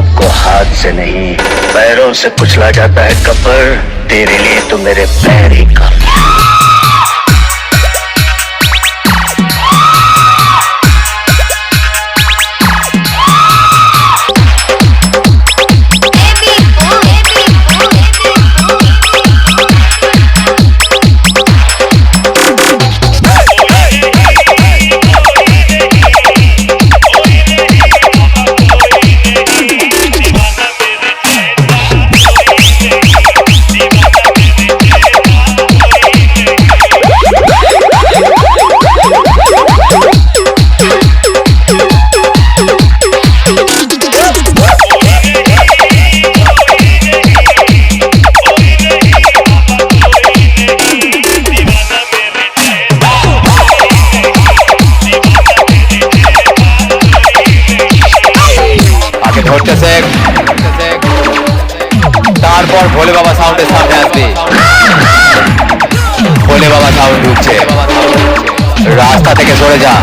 आपको हाथ से नहीं पैरों से कुचला जाता है कपर, तेरे लिए तो मेरे पैर ही काफी। তারপর ভোলে বাবা সাউন্ডের সামনে আসবে। ভোলে বাবা সাউন্ড ঢুকছে, রাস্তা থেকে সরে যা।